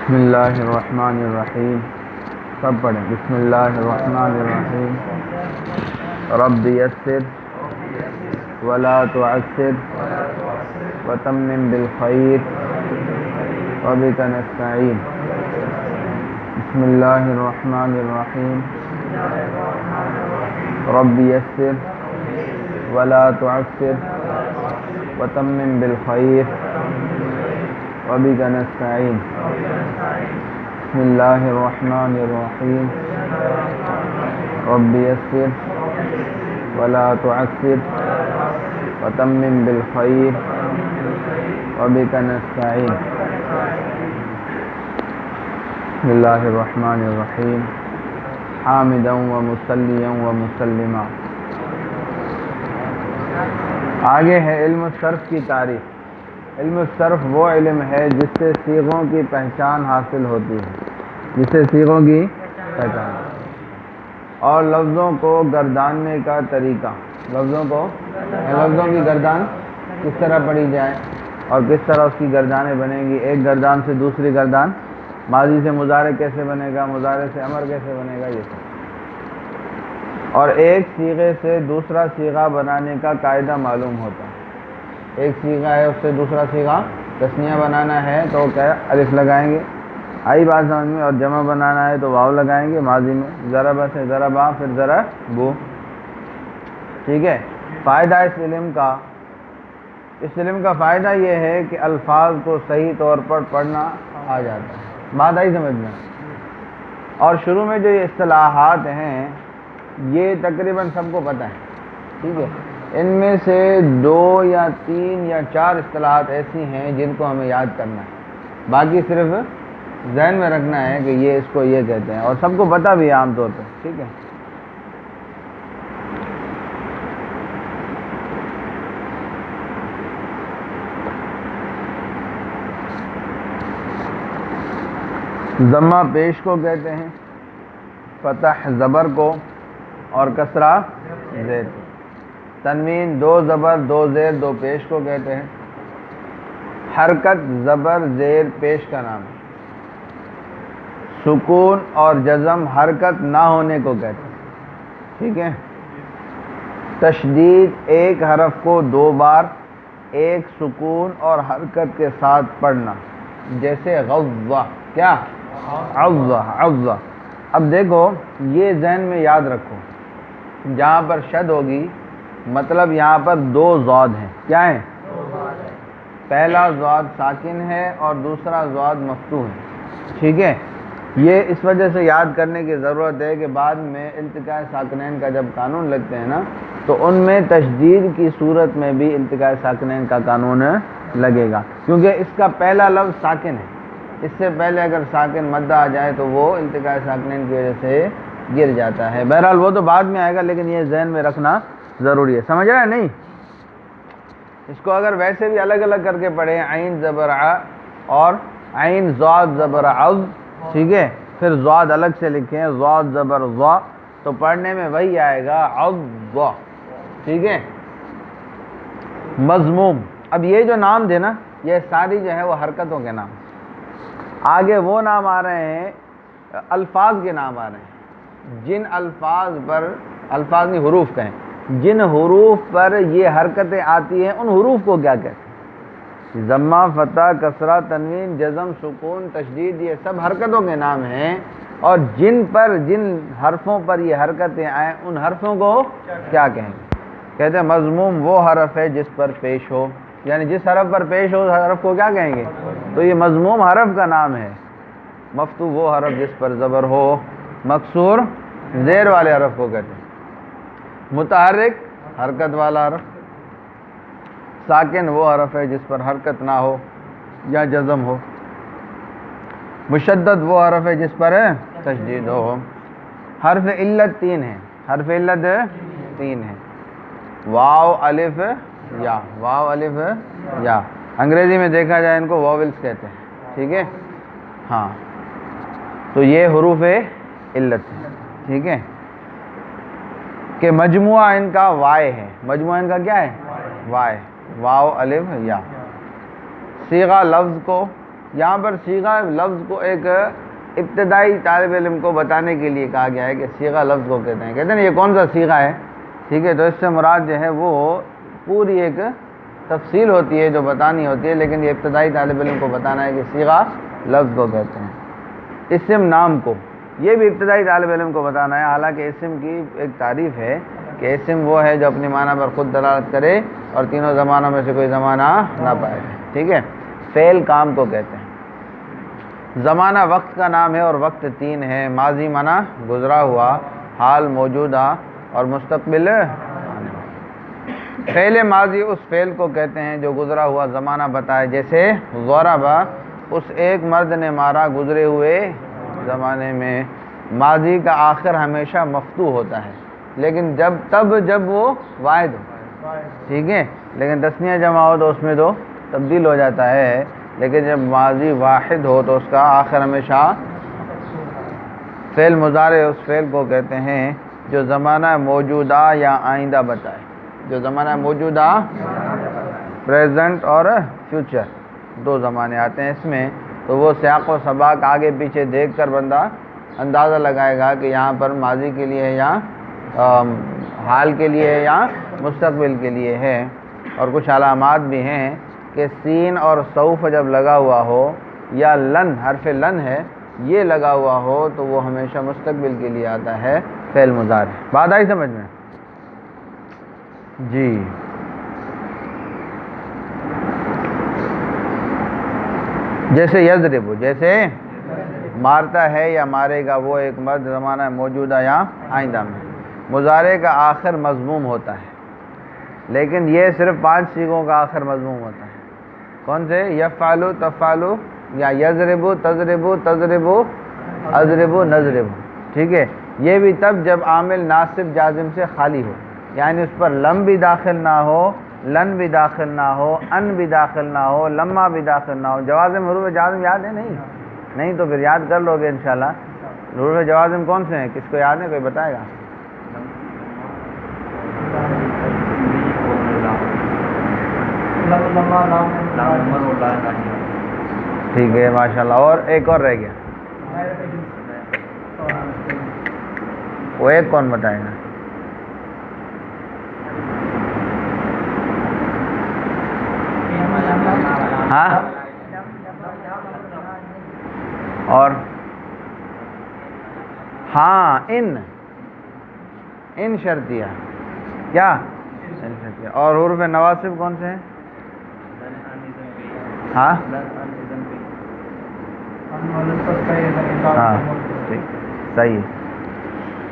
بسم اللہ الرحمن الرحیم. سب پڑھیں. بسم اللہ الرحمن الرحیم. رب یسر ولا تعسر وتمم بالخیر وبک نستعین. بسم اللہ الرحمن الرحیم. رب یسر ولا تعسر وتمم بالخیر وبک نستعین. بسم اللہ الرحمن الرحیم. رب یسر ولا تعسر وتمم بالخیر وبک نستعین. بسم اللہ الرحمن الرحیم. حامدا ومصلیا ومسلما. آگے ہے علم الصرف کی تعریف. علم الصرف وہ علم ہے جس سے صیغوں کی پہچان حاصل ہوتی ہے، جس سے صیغوں کی پہچان اور لفظوں کو گرداننے کا طریقہ. لفظوں کی گردان کس طرح پڑھی جائے اور کس طرح اس کی گردانیں بنیں گی. ایک گردان سے دوسری گردان، ماضی سے مضارع کیسے بنے گا، مضارع سے امر کیسے بنے گا، یہ سب. اور ایک صیغے سے دوسرا صیغہ بنانے کا قاعدہ معلوم ہوتا ہے. ایک صیغہ ہے، اس سے دوسرا صیغہ تثنیہ بنانا ہے تو کیا الف لگائیں گے، آئی بات سمجھ میں. اور جمع بنانا ہے تو واو لگائیں گے. ماضی میں ضربہ سے ضربا پھر ضربو. ٹھیک ہے. فائدہ اس علم کا فائدہ یہ ہے کہ الفاظ کو صحیح طور پر پڑھنا آ جاتا ہے. بات آئی سمجھ میں. اور شروع میں جو یہ اصطلاحات ہیں یہ تقریباً سب کو پتہ ہے. ٹھیک ہے. ان میں سے 2 یا 3 یا 4 اصطلاحات ایسی ہیں جن کو ہمیں یاد کرنا ہے. باقی صرف ذہن میں رکھنا ہے کہ یہ اس کو یہ کہتے ہیں، اور سب کو پتہ بھی ہے عام طور پہ. ٹھیک ہے. ضمہ پیش کو کہتے ہیں، فتح زبر کو، اور کسرہ زیر کو. تنوین 2 زبر 2 زیر 2 پیش کو کہتے ہیں. حرکت زبر زیر پیش کا نام ہے. سکون اور جزم حرکت نہ ہونے کو کہتے ہیں. ٹھیک ہے. تشدید ایک حرف کو 2 بار ایک سکون اور حرکت کے ساتھ پڑھنا، جیسے غضہ. کیا؟ عضہ. اب دیکھو یہ ذہن میں یاد رکھو، جہاں پر شد ہوگی مطلب یہاں پر 2 ضاد ہیں. کیا ہیں؟ پہلا ضاد ساکن ہے اور دوسرا ضاد مفتوح ہے. ٹھیک ہے. یہ اس وجہ سے یاد کرنے کی ضرورت ہے کہ بعد میں التقاء ساکنین کا جب قانون لگتے ہیں نا تو ان میں تشدید کی صورت میں بھی التقاء ساکنین کا قانون لگے گا، کیونکہ اس کا پہلا لفظ ساکن ہے. اس سے پہلے اگر ساکن مدہ آ جائے تو وہ التقاء ساکنین کی وجہ سے گر جاتا ہے. بہرحال وہ تو بعد میں آئے گا، لیکن یہ ذہن میں رکھنا ضروری ہے. سمجھ رہے ہیں نہیں؟ اس کو اگر ویسے بھی الگ الگ کر کے پڑھیں، عین زبر ع اور عین ضاد زبر عض، ٹھیک ہے، پھر ضاد الگ سے لکھیں ضاد زبر ضا، تو پڑھنے میں وہی آئے گا عض. ٹھیک ہے. مضموم. اب یہ جو نام تھے نا یہ ساری جو ہے وہ حرکتوں کے نام. آگے وہ نام آ رہے ہیں، الفاظ کے نام آ رہے ہیں. جن الفاظ پر، الفاظ نہیں حروف کہیں، جن حروف پر یہ حرکتیں آتی ہیں ان حروف کو کیا کہتے ہیں؟ ضمہ، فتح، کسرہ، تنوین، جزم، سکون، تشدید، یہ سب حرکتوں کے نام ہیں. اور جن حرفوں پر یہ حرکتیں آئیں ان حرفوں کو کیا کہیں گے؟ کہتے ہیں مضموم وہ حرف ہے جس پر پیش ہو، یعنی جس حرف پر پیش ہو اس حرف کو کیا کہیں گے؟ تو یہ مضموم حرف کا نام ہے. مفتوح وہ حرف جس پر زبر ہو. مکسور زیر والے حرف کو کہتے ہیں. متحرک حرکت والا حرف. ساکن وہ حرف ہے جس پر حرکت نہ ہو یا جزم ہو. مشدد وہ حرف ہے جس پر تشدید ہو. حرف علت 3 ہیں. حرف علت 3 ہیں. واو الف یا. واو الف یا. انگریزی میں دیکھا جائے ان کو واولز کہتے ہیں. ٹھیک ہے. ہاں تو یہ حروف علت ہے. ٹھیک ہے. کہ مجموعہ ان کا وائے ہے. مجموعہ ان کا کیا ہے؟ وائے. واو الف یا. صیغہ لفظ کو یہاں پر صیغہ لفظ کو ایک ابتدائی طالب علم کو بتانے کے لیے کہا گیا ہے کہ صیغہ لفظ کو کہتے ہیں نا یہ کون سا صیغہ ہے، ٹھیک ہے، تو اس سے مراد جو ہے وہ پوری ایک تفصیل ہوتی ہے جو بتانی ہوتی ہے، لیکن یہ ابتدائی طالب علم کو بتانا ہے کہ صیغہ لفظ کو کہتے ہیں۔ اسم نام کو یہ بھی ابتدائی طالب علم کو بتانا ہے، حالانکہ اسم کی ایک تعریف ہے کہ اسم وہ ہے جو اپنی معنی پر خود دلالت کرے اور تینوں زمانوں میں سے کوئی زمانہ نہ پائے، ٹھیک ہے۔ فعل کام کو کہتے ہیں۔ زمانہ وقت کا نام ہے اور وقت تین ہے، ماضی معنی گزرا ہوا، حال موجودہ اور مستقبل آنے والا۔ فعل ماضی اس فعل کو کہتے ہیں جو گزرا ہوا زمانہ بتائے، جیسے ضربہ اس ایک مرد نے مارا گزرے ہوئے زمانے میں۔ ماضی کا آخر ہمیشہ مفتوح ہوتا ہے، لیکن جب وہ واحد ہو، ٹھیک ہے، لیکن تثنیہ جمع ہو تو اس میں تو تبدیل ہو جاتا ہے، لیکن جب ماضی واحد ہو تو اس کا آخر ہمیشہ۔ فعل مضارع اس فعل کو کہتے ہیں جو زمانہ موجودہ یا آئندہ بتائے، جو زمانہ موجودہ پریزنٹ اور فیوچر دو زمانے آتے ہیں اس میں، تو وہ سیاق و سباق آگے پیچھے دیکھ کر بندہ اندازہ لگائے گا کہ یہاں پر ماضی کے لیے ہے یا حال کے لیے ہے یا مستقبل کے لیے ہے۔ اور کچھ علامات بھی ہیں کہ سین اور سوف جب لگا ہوا ہو یا لن حرف لن ہے یہ لگا ہوا ہو تو وہ ہمیشہ مستقبل کے لیے آتا ہے فعل مضارع۔ بات آئی سمجھ میں؟ جی جیسے یضرب، جیسے مارتا ہے یا مارے گا وہ ایک مرد زمانہ موجودہ یا آئندہ میں۔ مضارع کا آخر مضموم ہوتا ہے، لیکن یہ صرف 5 صیغوں کا آخر مضموم ہوتا ہے۔ کون سے؟ یفعلو، تفعلو یا یضربو، تضربو، تضربو، اضربو، نضربو، ٹھیک ہے۔ یہ بھی تب جب عامل ناصب جازم سے خالی ہو، یعنی اس پر لم بھی داخل نہ ہو، لن بھی داخل نہ ہو، ان بھی داخل نہ ہو، لما بھی داخل نہ ہو۔ جوازم حروف جازم یاد ہے؟ نہیں تو پھر یاد کر لو گے انشاءاللہ۔ حروف جوازم کون سے ہیں؟ کس کو یاد ہے؟ کوئی بتائے گا؟ ٹھیک ہے ماشاءاللہ، اور ایک اور رہ گیا، وہ ایک کون بتائے گا؟ ہاں اور ہاں ان شرطیہ، کیا ان شرطیہ؟ اور حروف نواصب کون سے ہیں؟ ہاں ہاں ٹھیک صحیح،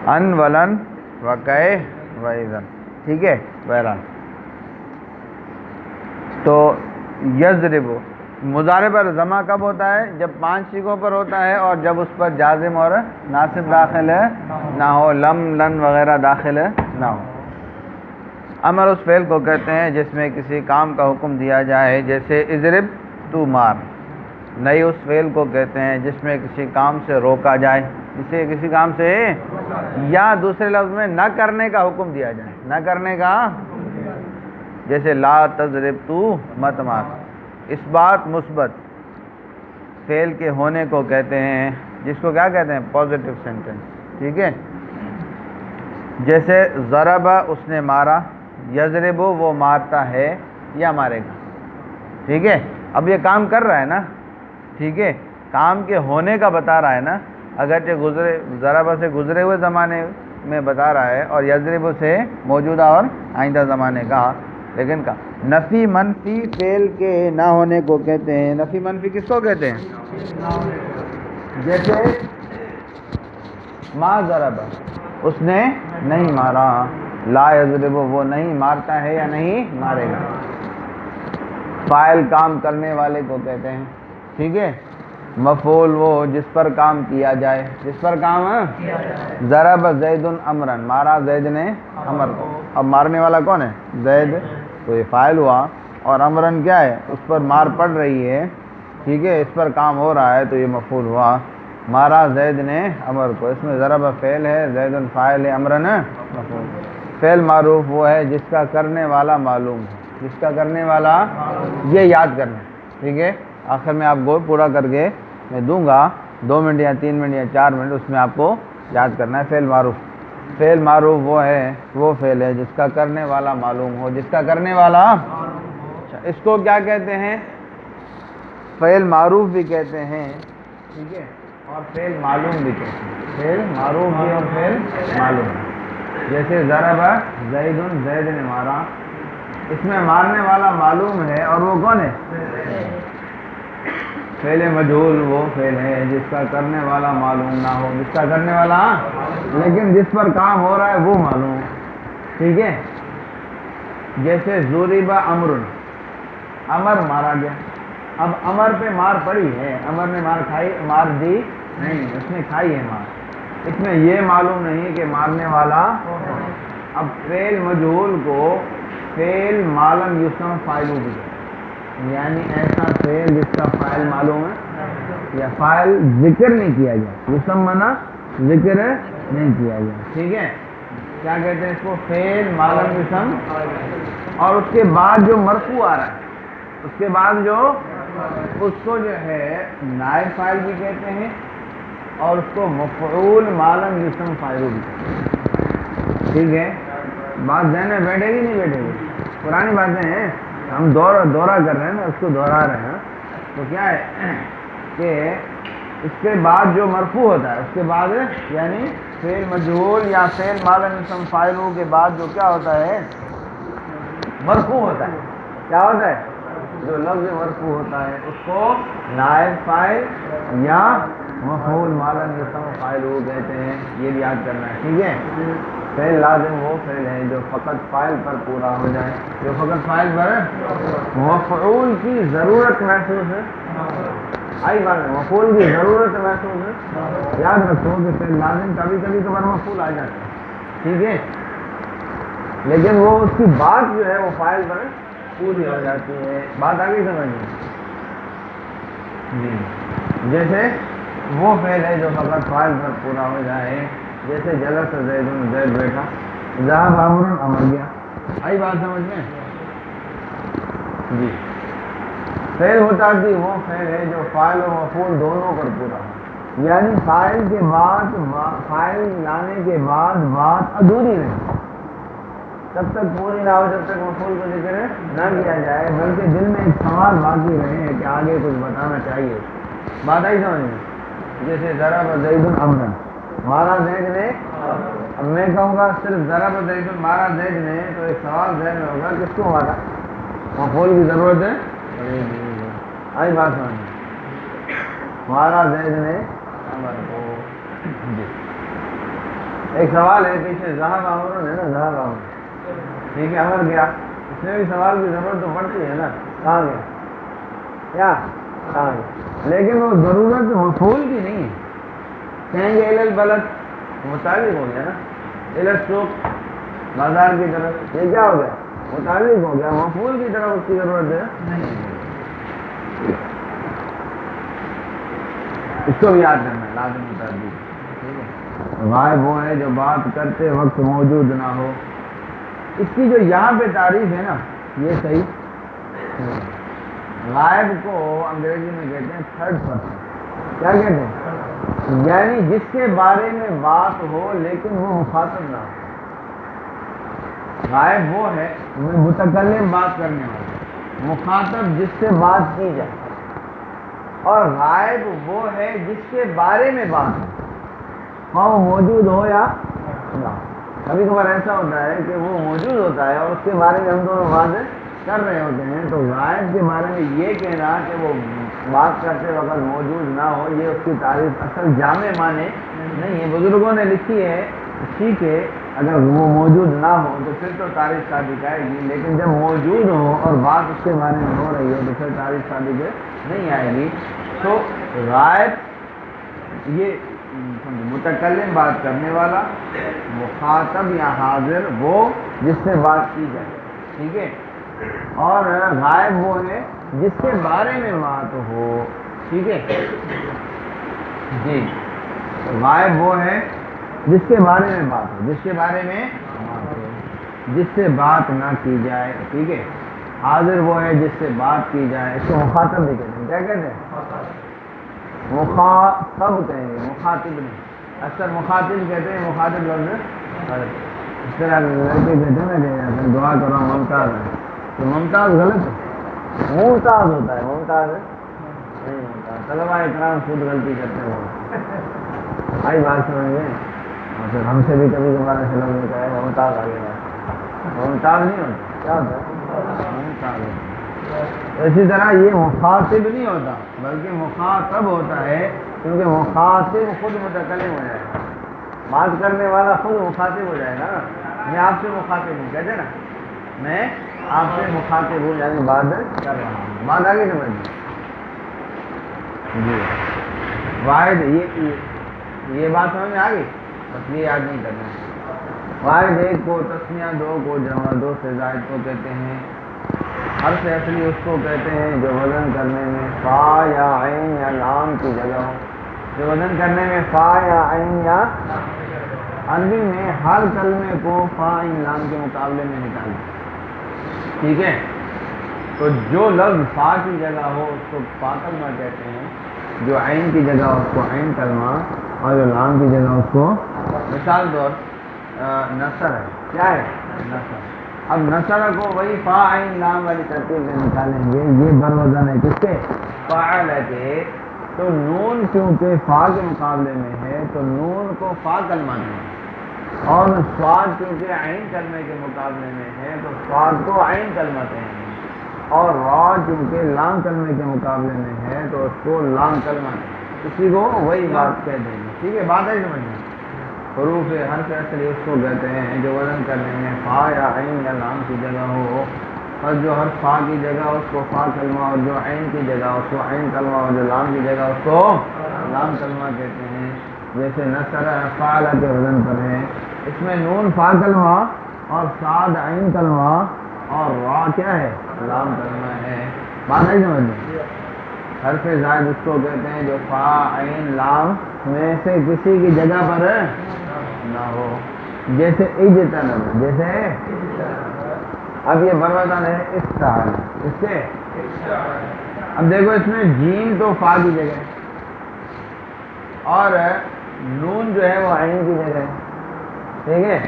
ان ولن وکے وَإِذًا، ٹھیک ہے۔ بہرحال تو یضرب مضارع پر ضمہ کب ہوتا ہے؟ جب 5 صیغوں پر ہوتا ہے اور جب اس پر جازم اور ناصب داخل نہ ہو، لم لن وغیرہ داخل نہ ہو۔ امر اس فعل کو کہتے ہیں جس میں کسی کام کا حکم دیا جائے، جیسے اضرب تو مار۔ نئی اس فعل کو کہتے ہیں جس میں کسی کام سے روکا جائے، جسے کسی کام سے یا دوسرے لفظ میں نہ کرنے کا حکم دیا جائے، نہ کرنے کا، جیسے لا تضرب تو مت مار۔ اس بات مثبت فعل کے ہونے کو کہتے ہیں، جس کو کیا کہتے ہیں؟ پازیٹیو سینٹینس، ٹھیک ہے۔ جیسے ضرب اس نے مارا، یضرب وہ مارتا ہے یا مارے گا، ٹھیک ہے۔ اب یہ کام کر رہا ہے نا، ٹھیک ہے، کام کے ہونے کا بتا رہا ہے نا، اگرچہ ضرب سے گزرے ہوئے زمانے میں بتا رہا ہے اور یضرب سے موجودہ اور آئندہ زمانے کا، لیکن کا نفی منفی فعل کے نہ ہونے کو کہتے ہیں۔ نفی منفی کس کو کہتے ہیں؟ جیسے ما ضرب اس نے نہیں مارا، لا یضرب وہ نہیں مارتا ہے یا نہیں مارے گا۔ فاعل کام کرنے والے کو کہتے ہیں، ٹھیک ہے۔ مفعول وہ جس پر کام کیا جائے، جس پر کام ضرب زید امرن، مارا زید نے امر کو۔ اب مارنے والا کون ہے؟ زید، تو یہ فاعل ہوا، اور امرن کیا ہے؟ اس پر مار پڑ رہی ہے، ٹھیک ہے، اس پر کام ہو رہا ہے تو یہ مفعول ہوا۔ مارا زید نے امر کو، اس میں ضرب فعل ہے، زید فاعل ہے، امرن مفعول۔ فعل معروف وہ ہے جس کا کرنے والا معلوم ہے، جس کا کرنے والا، یہ یاد کرنا، ٹھیک ہے۔ آخر میں آپ گو پورا کر کے میں دوں گا 2 منٹ یا 3 منٹ یا 4 منٹ، اس میں آپ کو یاد کرنا ہے فعل معروف۔ فعل معروف وہ فعل ہے جس کا کرنے والا معلوم ہو، جس کا کرنے والا اس کو کیا کہتے ہیں؟ فعل معروف بھی کہتے ہیں، ٹھیک ہے، اور فعل معلوم بھی کہتے ہیں۔ فعل معروف بھی اور فعل معلوم، جیسے ضرب زید، زید نے مارا، اس میں مارنے والا معلوم ہے اور وہ کون ہے؟ فعل مجہول وہ فعل ہے جس کا کرنے والا معلوم نہ ہو، جس کا کرنے والا لیکن جس پر کام ہو رہا ہے وہ معلوم، ٹھیک ہے۔ جیسے ضرب عمر، عمر مارا گیا، اب عمر پہ مار پڑی ہے، عمر نے مار دی نہیں، اس نے کھائی ہے مار، اس میں یہ معلوم نہیں کہ مارنے والا۔ اب فعل مجہول کو فعل معلوم یسم فاعل بھی کہتے ہیں، یعنی ایسا فعل جس کا فاعل معلوم ہے یا فاعل ذکر نہیں کیا گیا، یسم منا ذکر نہیں کیا گیا، ٹھیک ہے، کیا کہتے ہیں اس کو؟ فعل معلوم یسم۔ اور اس کے بعد جو مرفوع آ رہا ہے، اس کے بعد جو اس کو جو ہے نائب فاعل بھی کہتے ہیں اور اس کو مفعول معلوم یسم فاعل بھی کہتے ہیں، ٹھیک ہے۔ بات ذہن میں بیٹھے گی نہیں بیٹھے گی؟ پرانی باتیں ہیں، ہم دورہ کر رہے ہیں نا، اس کو دہرا رہے ہیں، تو کیا ہے کہ اس کے بعد جو مرفوع ہوتا ہے، اس کے بعد یعنی فعل مجہول یا فعل معلوم اسم فاعل کے بعد جو کیا ہوتا ہے؟ مرفوع ہوتا ہے۔ کیا ہوتا ہے؟ جو لفظ مرفوع ہوتا ہے اس کو نائب فاعل یا مفعول معلوم اسم فاعل کہتے ہیں، یہ بھی یاد کرنا ہے، ٹھیک ہے۔ فعل لازم وہ فعل ہے جو فقط فاعل پر پورا ہو جائے، جو فقط فاعل پر مفعول کی ضرورت محسوس ہے، آئی بات ہے، مفعول کی ضرورت محسوس ہے، یاد رکھو کہ فعل لازم کبھی کبھی کبھار مفعول آ جاتا ہے، ٹھیک ہے، لیکن وہ اس کی بات جو ہے وہ فاعل پر پوری ہو جاتی ہے۔ بات آگے سمجھیں جی، جیسے وہ فعل ہے جو فقط فاعل پر پورا ہو جائے، جیسے جلس زید، زید بیٹھا، ذهب عمر، عمر گیا، آئی بات سمجھ میں جی۔ فعل متعدی وہ فعل ہے جو فاعل و مفعول دونوں پر پورا ہو، یعنی فاعل کے بعد فاعل لانے کے بعد بات ادھوری رہے، تب تک پوری نہ ہو جب تک مفعول کو ذکر نہ کیا جائے، بلکہ دل میں ایک سوال باقی رہے کہ آگے کچھ بتانا چاہیے۔ بات آئی سمجھ میں؟ جیسے ضرب زید عمرا، مارا زید نے، اب میں کہوں گا صرف ضرب زید مارا زید نے، تو ایک سوال ذہن میں ہوگا کس کو مارا؟ مفعول کی ضرورت ہے، آئی بات سمجھ میں؟ مارا زید نے عمر کو، ایک سوال ہے پیچھے، ذهب عمر ہے نا، ذهب عمر، ٹھیک ہے، عمر گیا، اس میں بھی سوال کی ضرورت تو پڑتی ہے نا، کہاں گیا؟ کیا کہاں گیا؟ لیکن وہ ضرورت مفعول کی نہیں ہے، کہیں گے الی البلد، متعلق ہو گیا نا، الی السوق، بازار کی طرف، یہ کیا ہو گیا؟ متعلق ہو گیا، مفعول کی طرف اس کی ضرورت ہے نہیں، اس کو بھی یاد کرنا ہے، لازم متعدی، ٹھیک ہے۔ غائب وہ ہے جو بات کرتے وقت موجود نہ ہو، اس کی جو یہاں پہ تعریف ہے نا یہ صحیح، غائب کو انگریزی میں کہتے ہیں تھرڈ پرسن، کیا کہتے ہیں؟ یعنی جس کے بارے میں بات ہو لیکن وہ مخاطب نہ ہو، غائب وہ ہے متکلم بات کرنے والا، مخاطب جس سے بات کی جائے، اور غائب وہ ہے جس کے بارے میں بات ہو، وہ موجود ہو یا نہ ہو۔ کبھی کبھار ایسا ہوتا ہے کہ وہ موجود ہوتا ہے اور اس کے بارے میں ہم دونوں بات کر رہے ہوتے ہیں، تو غائب کے بارے میں یہ کہنا کہ وہ بات کرتے وقت موجود نہ ہو، یہ اس کی تعریف اصل جامع معنی نہیں ہے، بزرگوں نے لکھی ہے، ٹھیک ہے، اگر وہ موجود نہ ہو تو پھر تو تعریف ثابت آئے گی، لیکن جب موجود ہو اور بات اس کے بارے میں ہو رہی ہو تو پھر تعریف ثابت نہیں آئے گی۔ تو غائب یہ متکلم بات کرنے والا، مخاطب یا حاضر وہ جس سے بات کی جائے، ٹھیک ہے، اور غائب وہ ہے جس کے بارے میں بات ہو، ٹھیک ہے جی، غائب وہ ہے جس کے بارے میں بات ہو، جس کے بارے میں بات ہو، جس سے بات نہ کی جائے، ٹھیک ہے۔ حاضر وہ ہے جس سے بات کی جائے، اس کو مخاطب بھی کہتے ہیں. کیا کہتے ہیں؟ مخاطب کہیں گے، مخاطب نہیں. اکثر مخاطب کہتے ہیں، مخاطب لفظ غلط. اس طرح لڑکے کہتے ہیں نا کہ دعا کرو ممتاز ہے، تو ممتاز غلط ہے، ممتاز ہوتا ہے، ممتاز نہیں ہوتا. طلباء اکرام خود غلطی کرتے ہیں. آئی بات سمجھ گئے؟ اور پھر ہم سے بھی کبھی کبھار ایسے لوگ نے کہا ممتاز آگے بات، ممتاز نہیں ہوتا. کیا ہوتا ہے؟ ممتاز ہوتا ہے. اسی طرح یہ مخاطب نہیں ہوتا بلکہ مخاطب ہوتا ہے، کیونکہ مخاطب خود متکلم ہو جائے گا، بات کرنے والا خود مخاطب ہو جائے گا. میں آپ سے مخاطب ہوں، کہتے نا میں آپ سے مخاطب ہوں، یعنی بات کر رہا ہوں. بات آگے سمجھ جی. واحد یہ بات سمجھ میں آ گئی، بس یہ یاد نہیں کرنا. واحد ایک کو، تسنیہ دو کو، جمع دو سے زائد کو کہتے ہیں. حرف اصلی اس کو کہتے ہیں جو وزن کرنے میں فا یا عین یا لام کی جگہ ہو. جو وزن کرنے میں فا یا عین یا، عربی میں ہر کلمے کو فا عین لام کے مقابلے میں نکالیں. ٹھیک ہے؟ تو جو لفظ فا کی جگہ ہو اس کو فا کلمہ کہتے ہیں، جو عین کی جگہ اس کو عین کلمہ، اور جو لام کی جگہ اس کو، مثال طور نصر ہے. کیا ہے؟ نصر. اب نصر کو وہی فا عین لام والی ترتیب میں نکالیں گے. یہ بروزن ہے کس کے؟ فاعل کے. تو نون کیونکہ فا کے مقابلے میں ہے تو نون کو فا کلمہ دیں گے، اور صاد کیونکہ عین کلمے کے مقابلے میں ہے تو صاد کو عین کلمہ کہیں گے، اور را کیونکہ لام کلمے کے مقابلے میں ہے تو اس کو لام کلمہ کہیں گے. اسی کو وہی بات کہہ دیں گے. ٹھیک ہے؟ بات ہے سمجھ میں؟ حروف حرف اصلی اس کو کہتے ہیں جو وزن کرنے میں فا یا عین یا لام کی جگہ ہو، اور جو حرف فا کی جگہ اس کو فا کلمہ، اور جو عین کی جگہ اس کو عین کلمہ، اور جو لام کی جگہ اس کو لام کلمہ کہتے ہیں. جیسے نصر فعل کے وزن پر ہے، اس میں نون فا کلمہ اور صاد عین کلمہ اور را کیا ہے؟ لام کلمہ ہے. بات نہیں سمجھ میں؟ حرف زائد اس کو کہتے ہیں جو فا عین لام میں سے کسی کی جگہ پر نہ ہو. جیسے اجتنب، جیسے اب یہ بروزن ہے استعان، اس سے اب دیکھو اس میں جیم تو فا کی جگہ ہے اور نون جو ہے وہ عین کی جگہ ہے. ٹھیک ہے؟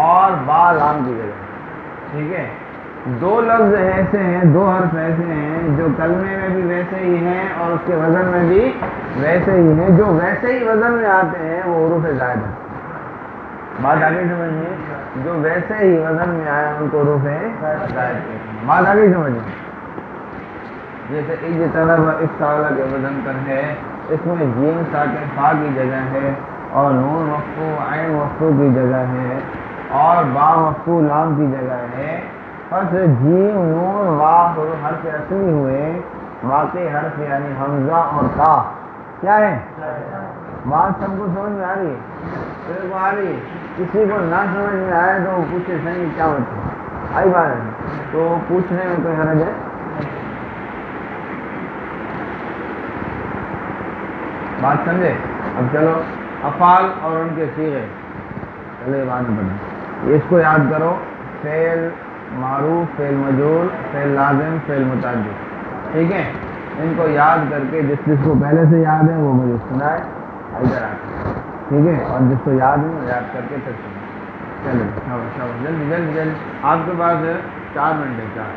اور با لام کی جگہ. ٹھیک ہے؟ دو لفظ ایسے ہیں، دو حرف ایسے ہیں جو کلمے میں بھی ویسے ہی ہیں اور اس کے وزن میں بھی ویسے ہی ہیں. جو ویسے ہی وزن میں آتے ہیں وہ حروف زائد ہیں. بات آگے سمجھیے. جو ویسے ہی وزن میں آئے ان کو حروف زائد کہتے ہیں. بات آگے سمجھیے. جیسے اجتنب استعلا کے وزن پر ہے، اس میں جیم ساکن فا کی جگہ ہے، اور نون مفتوح عین مفتوح کی جگہ ہے، اور با مفتوح لام کی جگہ ہے. پس جیم نون وا حرف اصلی ہوئے، واقعی حرف یعنی حمزہ اور تا کیا ہے؟ بات سب کو سمجھ میں آ رہی ہے؟ کو آ رہی ہے؟ کسی کو نہ سمجھ میں آئے تو پوچھے صحیح کیا ہوتا ہے. آئی بات ہے تو پوچھنے میں کوئی حرج ہے؟ بات سمجھے؟ اب چلو افعال اور ان کے صیغے، چلو یہ بات بڑھیں. اس کو یاد کرو: فعل معروف، فعل مجرور، فعل لازم، فعل متعدی. ٹھیک ہے؟ ان کو یاد کر کے جس کو پہلے سے یاد ہے وہ مجھے سنائے ادھر آ کے. ٹھیک ہے؟ اور جس کو یاد نہیں یاد کر کے پھر سنائے. چلو جلدی جلدی جلدی. آپ کے پاس 4 منٹ ہے. 4